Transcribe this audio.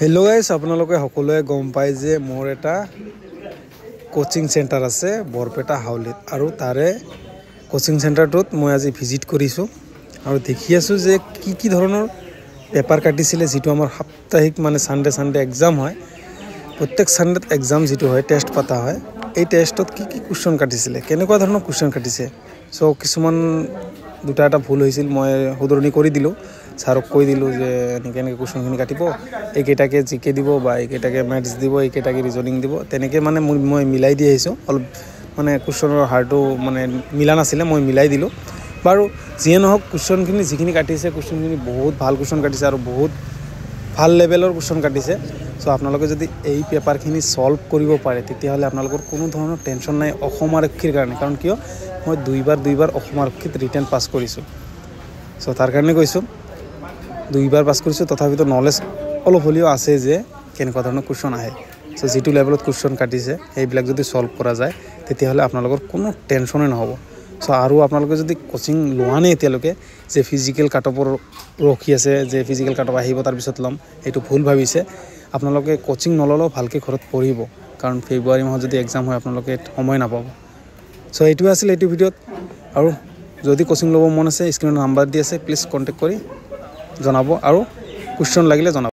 Hello' গাইছ, আপোনালোকে সকলোৱে গম পায় যে মোৰ এটা কোচিং চেণ্টাৰ আছে বৰপেটা হাউলিত, আৰু তাৰে কোচিং চেণ্টাৰটোত মই আজি ভিজিট কৰিছোঁ আৰু দেখি আছোঁ যে কি ধৰণৰ পেপাৰ কাটিছিলে। যিটো আমাৰ সাপ্তাহিক মানে চানডে এক্সাম হয়, প্ৰত্যেক চানডেত এক্সাম যিটো হয়, টেষ্ট পতা হয়, এই টেষ্টত কি কুৱেশ্যন কাটিছিলে, কেনেকুৱা ধৰণৰ কুৱেশ্যন কাটিছে। চ' কিছুমান দুটা এটা ভুল হৈছিল, মই শুধৰণি কৰি দিলোঁ, ছাৰক কৈ দিলোঁ যে এনেকৈ কুৱেশ্যনখিনি কাটিব, এইকেইটাকে জিকে দিব বা এইকেইটাকে মেথছ দিব, এইকেইটাকে ৰিজনিং দিব, তেনেকৈ মানে মই মিলাই দি আহিছোঁ। অলপ মানে কুৱেশ্যনৰ হাৰটো মানে মিলা নাছিলে, মই মিলাই দিলোঁ। বাৰু যিয়ে নহওক, কুৱেশ্যনখিনি যিখিনি কাটিছে, কুৱেশ্যনখিনি বহুত ভাল কুৱেশ্যন কাটিছে আৰু বহুত ভাল লেভেলৰ কুৱেশ্যন কাটিছে। চ' আপোনালোকে যদি এই পেপাৰখিনি ছল্ভ কৰিব পাৰে, তেতিয়াহ'লে আপোনালোকৰ কোনো ধৰণৰ টেনশ্যন নাই অসম আৰক্ষীৰ কাৰণে। কাৰণ কিয়, মই দুইবাৰ অসম আৰক্ষীত ৰিটেন পাছ কৰিছোঁ। চ' তাৰ কাৰণে কৈছোঁ, দুইবাৰ পাছ কৰিছোঁ, তথাপিতো নলেজ অলপ হ'লেও আছে যে কেনেকুৱা ধৰণৰ কুৱেশ্যন আহে। চ' যিটো লেভেলত কুৱেশ্যন কাটিছে, সেইবিলাক যদি ছল্ভ কৰা যায়, তেতিয়াহ'লে আপোনালোকৰ কোনো টেনশ্যনে নহ'ব। চ' আৰু আপোনালোকে যদি কোচিং লোৱা নাই এতিয়ালৈকে, যে ফিজিকেল কাটঅপৰ ৰখি আছে, যে ফিজিকেল কাটঅপ আহিব তাৰপিছত ল'ম, এইটো ভুল ভাবিছে। আপোনালোকে কোচিং নল'লেও ভালকৈ ঘৰত পঢ়িব, কাৰণ ফেব্ৰুৱাৰী মাহত যদি এক্সাম হয়, আপোনালোকে সময় নাপাব। চ' এইটোৱে আছিল এইটো ভিডিঅ'ত। আৰু যদি কোচিং ল'ব মন আছে, স্ক্ৰীনত নাম্বাৰ দি আছে, প্লিজ কণ্টেক্ট কৰি জনাব আৰু কুৱেশ্যন লাগিলে জনাব।